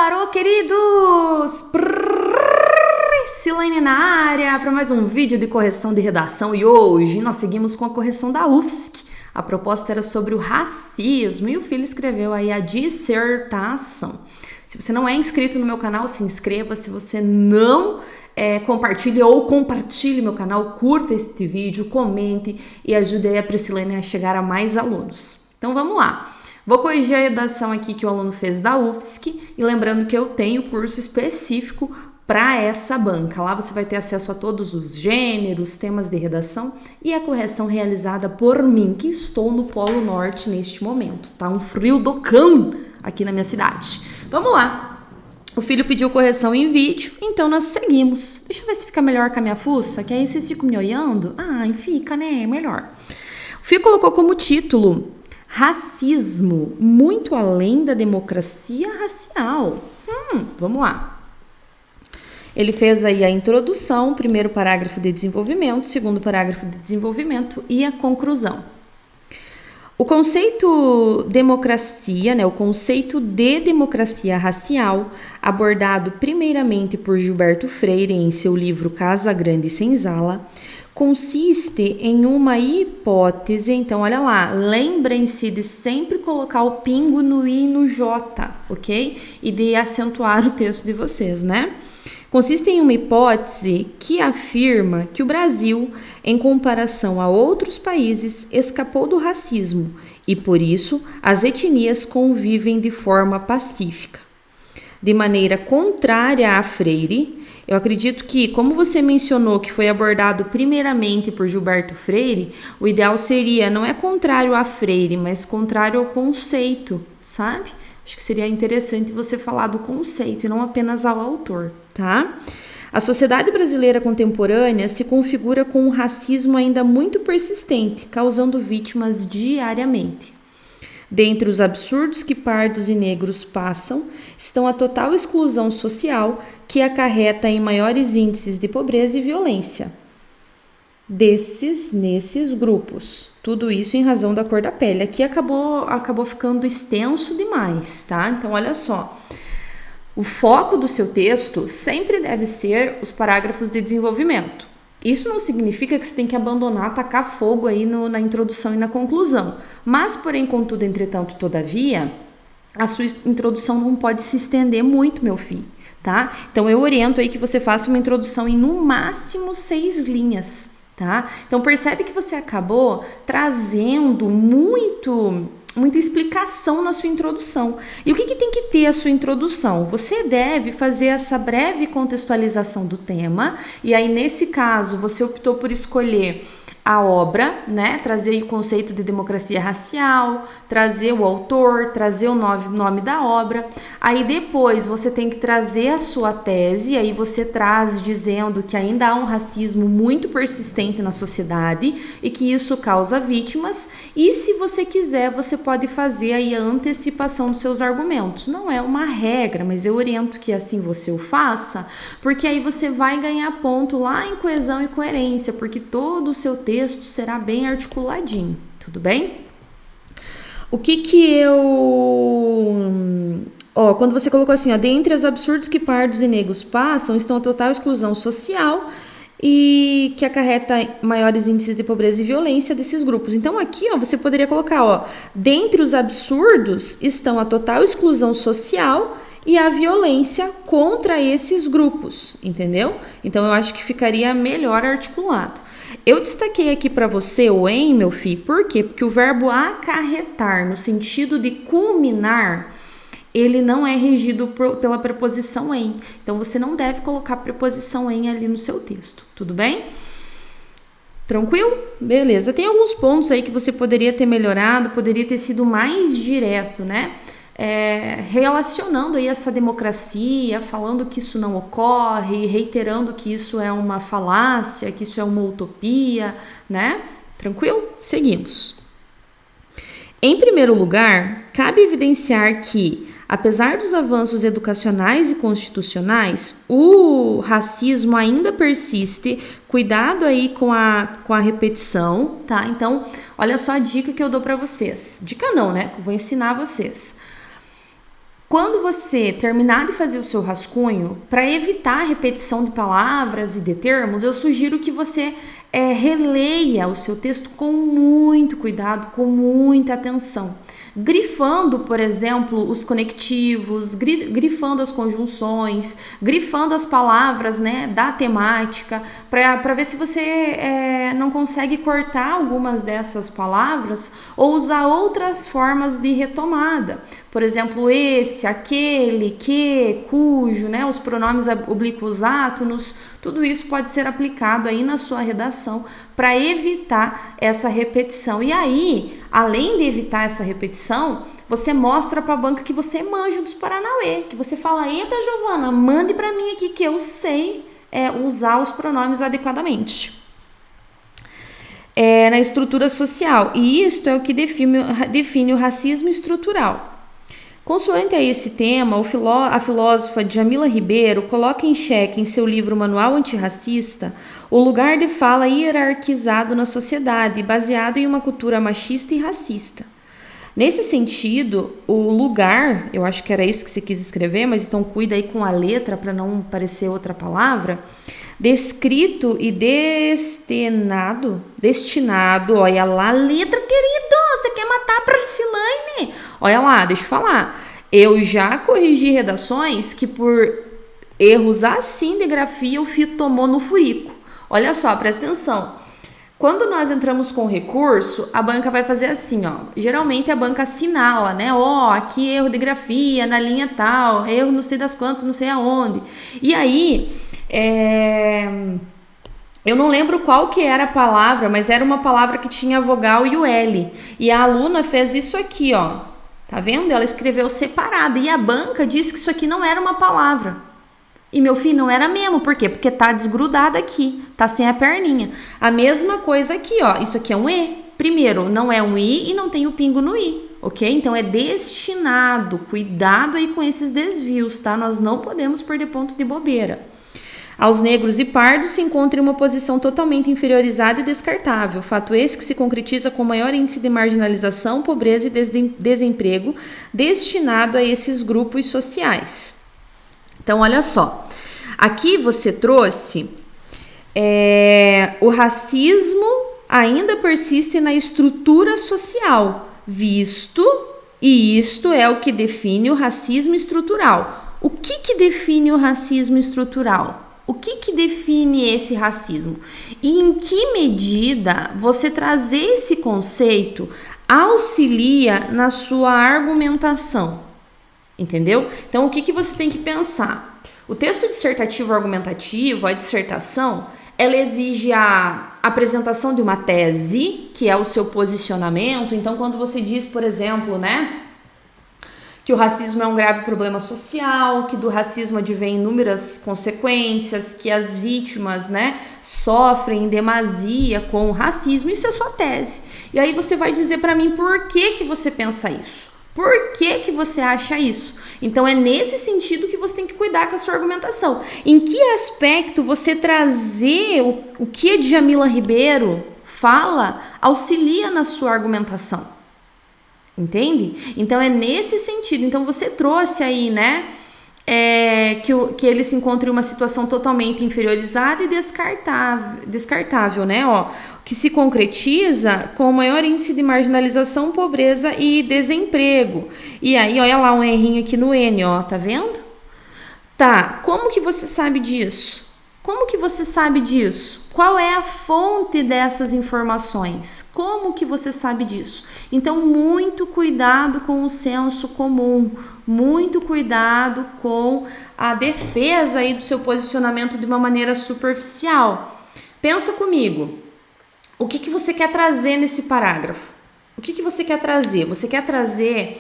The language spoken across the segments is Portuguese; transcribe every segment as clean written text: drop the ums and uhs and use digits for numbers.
Alô, queridos! Silene na área para mais um vídeo de correção de redação e hoje nós seguimos com a correção da UFSC. A proposta era sobre o racismo e o filho escreveu aí a dissertação. Se você não é inscrito no meu canal, se inscreva. Se você não compartilha ou compartilhe meu canal, curta este vídeo, comente e ajude aí a Priscilene a chegar a mais alunos. Então vamos lá. Vou corrigir a redação aqui que o aluno fez da UFSC e lembrando que eu tenho curso específico para essa banca. Lá você vai ter acesso a todos os gêneros, temas de redação e a correção realizada por mim, que estou no Polo Norte neste momento. Tá um frio do cão aqui na minha cidade. Vamos lá. O filho pediu correção em vídeo, então nós seguimos. Deixa eu ver se fica melhor com a minha fuça, que aí vocês ficam me olhando. Ah, fica, né? Melhor. O filho colocou como título: racismo, muito além da democracia racial. Vamos lá. Ele fez aí a introdução, primeiro parágrafo de desenvolvimento, segundo parágrafo de desenvolvimento e a conclusão. O conceito democracia, o conceito de democracia racial, abordado primeiramente por Gilberto Freire em seu livro Casa Grande e Senzala, consiste em uma hipótese. Então, olha lá, lembrem-se de sempre colocar o pingo no i e no j, ok? E de acentuar o texto de vocês, né? Consiste em uma hipótese que afirma que o Brasil, em comparação a outros países, escapou do racismo e, por isso, as etnias convivem de forma pacífica. De maneira contrária a Freire, eu acredito que, como você mencionou que foi abordado primeiramente por Gilberto Freire, o ideal seria, não é contrário a Freire, mas contrário ao conceito, sabe? Acho que seria interessante você falar do conceito e não apenas ao autor, tá? A sociedade brasileira contemporânea se configura com um racismo ainda muito persistente, causando vítimas diariamente. Dentre os absurdos que pardos e negros passam, estão a total exclusão social, que acarreta em maiores índices de pobreza e violência nesses grupos. Tudo isso em razão da cor da pele. Aqui acabou ficando extenso demais, tá? Então, olha só. O foco do seu texto sempre deve ser os parágrafos de desenvolvimento. Isso não significa que você tem que abandonar, tacar fogo aí na introdução e na conclusão. Mas, porém, contudo, entretanto, todavia, a sua introdução não pode se estender muito, meu filho, tá? Então, eu oriento aí que você faça uma introdução em, no máximo, 6 linhas, tá? Então, percebe que você acabou trazendo muita explicação na sua introdução. E o que tem que ter a sua introdução? Você deve fazer essa breve contextualização do tema, e aí, nesse caso, você optou por escolher a obra, né? Trazer o conceito de democracia racial, trazer o autor, trazer o nome da obra. Aí depois você tem que trazer a sua tese, aí você traz dizendo que ainda há um racismo muito persistente na sociedade e que isso causa vítimas. E se você quiser, você pode fazer aí a antecipação dos seus argumentos. Não é uma regra, mas eu oriento que assim você o faça, porque aí você vai ganhar ponto lá em coesão e coerência, porque todo o seu texto será bem articuladinho, tudo bem? O que eu... quando você colocou assim, dentre os absurdos que pardos e negros passam, estão a total exclusão social e que acarreta maiores índices de pobreza e violência desses grupos. Então aqui, você poderia colocar, dentre os absurdos estão a total exclusão social e a violência contra esses grupos, entendeu? Então eu acho que ficaria melhor articulado. Eu destaquei aqui para você o em, meu filho, por quê? Porque o verbo acarretar, no sentido de culminar, ele não é regido pela preposição em. Então, você não deve colocar preposição em ali no seu texto, tudo bem? Tranquilo? Beleza. Tem alguns pontos aí que você poderia ter melhorado, poderia ter sido mais direto, né? Relacionando aí essa democracia, falando que isso não ocorre, reiterando que isso é uma falácia, que isso é uma utopia, né? Tranquilo? Seguimos. Em primeiro lugar, cabe evidenciar que, apesar dos avanços educacionais e constitucionais, o racismo ainda persiste. Cuidado aí com a repetição, tá? Então, olha só a dica que eu dou para vocês. Dica não, né? Que eu vou ensinar vocês. Quando você terminar de fazer o seu rascunho, para evitar a repetição de palavras e de termos, eu sugiro que você releia o seu texto com muito cuidado, com muita atenção. Grifando, por exemplo, os conectivos, grifando as conjunções, grifando as palavras, né, da temática, para ver se você não consegue cortar algumas dessas palavras ou usar outras formas de retomada. Por exemplo, esse, aquele, que, cujo, né, os pronomes oblíquos átonos, tudo isso pode ser aplicado aí na sua redação para evitar essa repetição. E aí, além de evitar essa repetição, você mostra para a banca que você manja dos Paranauê, que você fala: eita, Giovana, mande para mim aqui que eu sei usar os pronomes adequadamente. Na estrutura social. E isto é o que define o racismo estrutural. Consoante a esse tema, a filósofa Djamila Ribeiro coloca em xeque em seu livro Manual Antirracista o lugar de fala hierarquizado na sociedade, baseado em uma cultura machista e racista. Nesse sentido, o lugar, eu acho que era isso que você quis escrever, mas então cuida aí com a letra para não parecer outra palavra, descrito e destinado, olha lá a letra, querido, você quer matar a Priscilaine? Olha lá, deixa eu falar, eu já corrigi redações que por erros assim de grafia o Fito tomou no furico. Olha só, presta atenção. Quando nós entramos com recurso, a banca vai fazer assim, ó. Geralmente a banca assinala, né? Aqui erro de grafia, na linha tal, erro não sei das quantas, não sei aonde. E aí, eu não lembro qual que era a palavra, mas era uma palavra que tinha a vogal e o L. E a aluna fez isso aqui, ó. Tá vendo? Ela escreveu separado. E a banca disse que isso aqui não era uma palavra. E meu filho, não era mesmo. Por quê? Porque tá desgrudado aqui. Tá sem a perninha. A mesma coisa aqui, ó. Isso aqui é um E. Primeiro, não é um I e não tem o pingo no I. Ok? Então é destinado. Cuidado aí com esses desvios, tá? Nós não podemos perder ponto de bobeira. Aos negros e pardos se encontra em uma posição totalmente inferiorizada e descartável, fato esse que se concretiza com maior índice de marginalização, pobreza e desemprego destinado a esses grupos sociais. Então, olha só, aqui você trouxe o racismo ainda persiste na estrutura social, visto, e isto é o que define o racismo estrutural. O que define o racismo estrutural? O que define esse racismo? E em que medida você trazer esse conceito auxilia na sua argumentação? Entendeu? Então, o que você tem que pensar? O texto dissertativo argumentativo, a dissertação, ela exige a apresentação de uma tese, que é o seu posicionamento. Então, quando você diz, por exemplo, né, que o racismo é um grave problema social, que do racismo advém inúmeras consequências, que as vítimas, né, sofrem em demasia com o racismo, isso é sua tese. E aí você vai dizer para mim por que você pensa isso. Por que você acha isso? Então é nesse sentido que você tem que cuidar com a sua argumentação. Em que aspecto você trazer o que a Djamila Ribeiro fala auxilia na sua argumentação? Entende? Então é nesse sentido. Então você trouxe aí, né, que ele se encontra em uma situação totalmente inferiorizada e descartável, né? Que se concretiza com o maior índice de marginalização, pobreza e desemprego. E aí, olha lá um errinho aqui no N, ó, tá vendo? Tá, como que você sabe disso? Como que você sabe disso? Qual é a fonte dessas informações? Como que você sabe disso? Então, muito cuidado com o senso comum, muito cuidado com a defesa aí do seu posicionamento de uma maneira superficial. Pensa comigo, o que você quer trazer nesse parágrafo? O que você quer trazer? Você quer trazer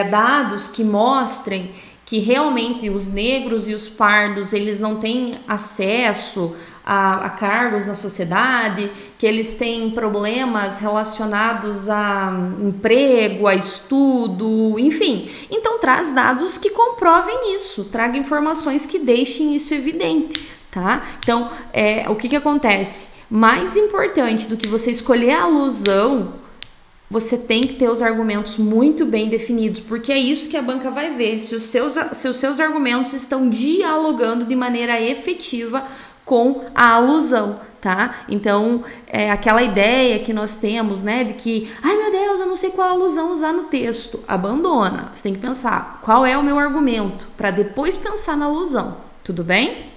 dados que mostrem que realmente os negros e os pardos, eles não têm acesso a cargos na sociedade, que eles têm problemas relacionados a emprego, a estudo, enfim. Então, traz dados que comprovem isso, traga informações que deixem isso evidente, tá? Então, o que acontece? Mais importante do que você escolher a alusão você tem que ter os argumentos muito bem definidos, porque é isso que a banca vai ver, se os seus argumentos estão dialogando de maneira efetiva com a alusão, tá? Então, aquela ideia que nós temos, né, de que, ai meu Deus, eu não sei qual alusão usar no texto, abandona. Você tem que pensar, qual é o meu argumento, para depois pensar na alusão, tudo bem?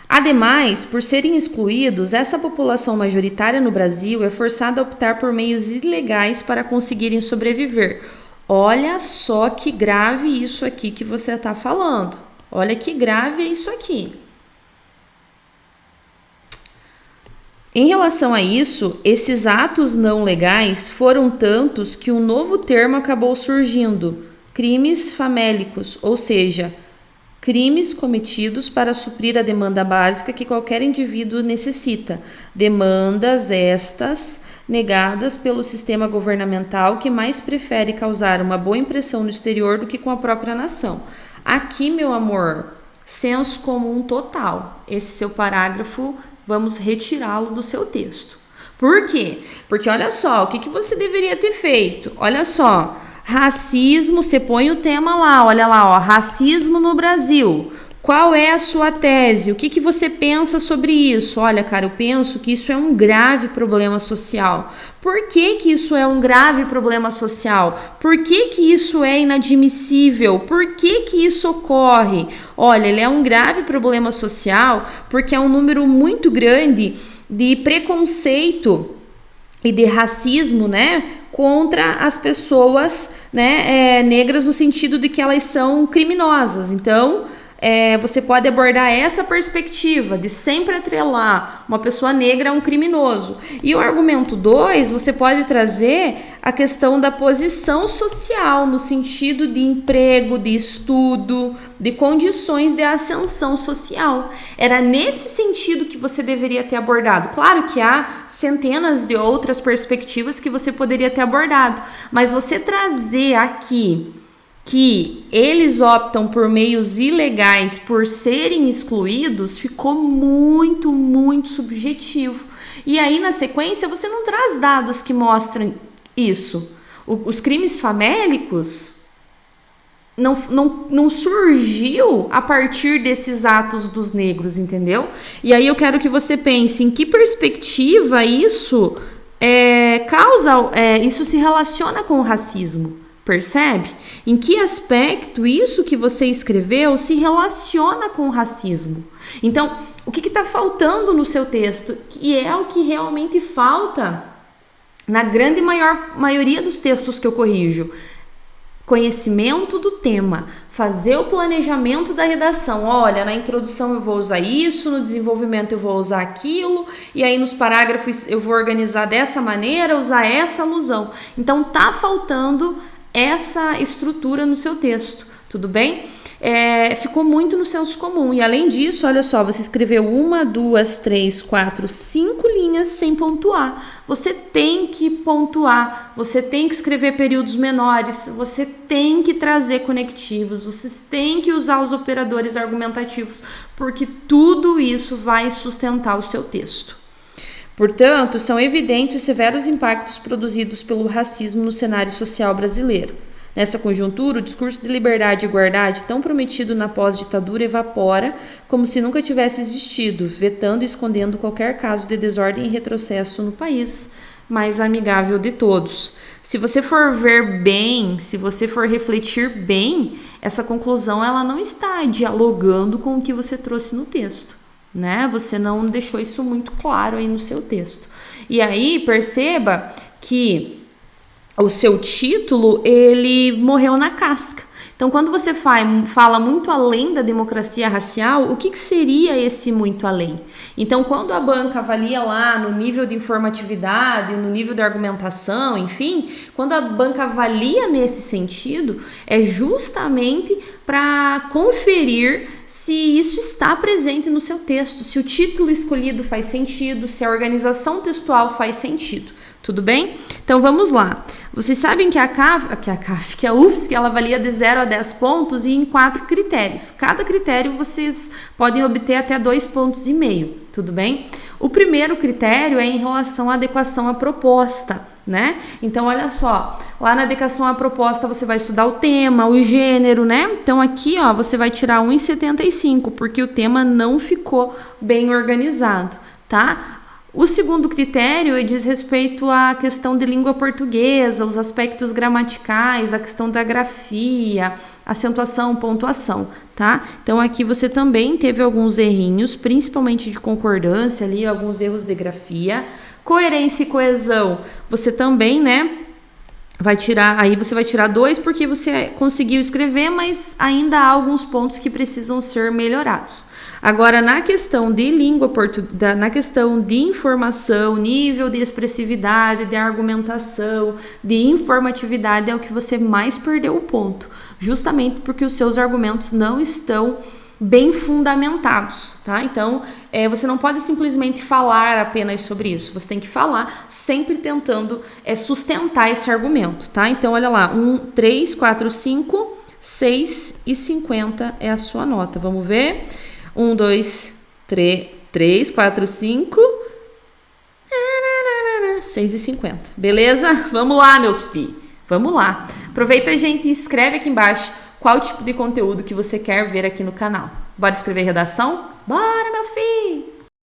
Ademais, por serem excluídos, essa população majoritária no Brasil é forçada a optar por meios ilegais para conseguirem sobreviver. Olha só que grave isso aqui que você está falando. Olha que grave é isso aqui. Em relação a isso, esses atos não legais foram tantos que um novo termo acabou surgindo: crimes famélicos, ou seja, crimes cometidos para suprir a demanda básica que qualquer indivíduo necessita. Demandas estas negadas pelo sistema governamental que mais prefere causar uma boa impressão no exterior do que com a própria nação. Aqui, meu amor, senso comum total. Esse seu parágrafo, vamos retirá-lo do seu texto. Por quê? Porque olha só, o que você deveria ter feito? Olha só. Racismo, você põe o tema lá, olha lá, ó, racismo no Brasil. Qual é a sua tese? O que você pensa sobre isso? Olha, cara, eu penso que isso é um grave problema social. Por que isso é um grave problema social? Por que isso é inadmissível? Por que isso ocorre? Olha, ele é um grave problema social porque é um número muito grande de preconceito e de racismo, né, contra as pessoas, né, negras, no sentido de que elas são criminosas. Então, você pode abordar essa perspectiva de sempre atrelar uma pessoa negra a um criminoso. E o argumento 2, você pode trazer a questão da posição social, no sentido de emprego, de estudo, de condições de ascensão social. Era nesse sentido que você deveria ter abordado. Claro que há centenas de outras perspectivas que você poderia ter abordado, mas você trazer aqui que eles optam por meios ilegais por serem excluídos, ficou muito, muito subjetivo. E aí, na sequência, você não traz dados que mostram isso. Os crimes famélicos não surgiu a partir desses atos dos negros, entendeu? E aí eu quero que você pense em que perspectiva isso isso se relaciona com o racismo. Percebe? Em que aspecto isso que você escreveu se relaciona com o racismo? Então, o que está faltando no seu texto? E é o que realmente falta na grande maioria dos textos que eu corrijo. Conhecimento do tema, fazer o planejamento da redação. Olha, na introdução eu vou usar isso, no desenvolvimento eu vou usar aquilo, e aí nos parágrafos eu vou organizar dessa maneira, usar essa alusão. Então, tá faltando essa estrutura no seu texto, tudo bem? Ficou muito no senso comum. E além disso, olha só, você escreveu 1, 2, 3, 4, 5 linhas sem pontuar. Você tem que pontuar, você tem que escrever períodos menores, você tem que trazer conectivos, vocês têm que usar os operadores argumentativos, porque tudo isso vai sustentar o seu texto. Portanto, são evidentes os severos impactos produzidos pelo racismo no cenário social brasileiro. Nessa conjuntura, o discurso de liberdade e igualdade tão prometido na pós-ditadura evapora como se nunca tivesse existido, vetando e escondendo qualquer caso de desordem e retrocesso no país mais amigável de todos. Se você for ver bem, se você for refletir bem, essa conclusão ela não está dialogando com o que você trouxe no texto, né? Você não deixou isso muito claro aí no seu texto. E aí, perceba que o seu título, ele morreu na casca. Então, quando você fala muito além da democracia racial, o que seria esse muito além? Então, quando a banca avalia lá no nível de informatividade, no nível de argumentação, enfim, quando a banca avalia nesse sentido, é justamente para conferir se isso está presente no seu texto, se o título escolhido faz sentido, se a organização textual faz sentido. Tudo bem? Então vamos lá. Vocês sabem que a UFSC ela avalia de 0 a 10 pontos e em 4 critérios. Cada critério vocês podem obter até 2,5 pontos. Tudo bem? O primeiro critério é em relação à adequação à proposta, né? Então, olha só, lá na adequação à proposta você vai estudar o tema, o gênero, né? Então, aqui, ó, você vai tirar 1,75, porque o tema não ficou bem organizado, tá? O segundo critério diz respeito à questão de língua portuguesa, os aspectos gramaticais, a questão da grafia, acentuação, pontuação, tá? Então, aqui você também teve alguns errinhos, principalmente de concordância ali, alguns erros de grafia. Coerência e coesão, você também, né, vai tirar, aí você vai tirar 2 porque você conseguiu escrever, mas ainda há alguns pontos que precisam ser melhorados. Agora, na questão de língua portuguesa, na questão de informação, nível de expressividade, de argumentação, de informatividade, é o que você mais perdeu o ponto, justamente porque os seus argumentos não estão bem fundamentados, tá? Então, você não pode simplesmente falar apenas sobre isso, você tem que falar sempre tentando sustentar esse argumento, tá? Então, olha lá, 3, 4, 5, 6,50 é a sua nota, vamos ver? 1, 2, 3, 4, 5, 6,50, beleza? Vamos lá, meus filhos, vamos lá. Aproveita, gente, e escreve aqui embaixo qual tipo de conteúdo que você quer ver aqui no canal. Bora escrever redação? Bora, meu filho!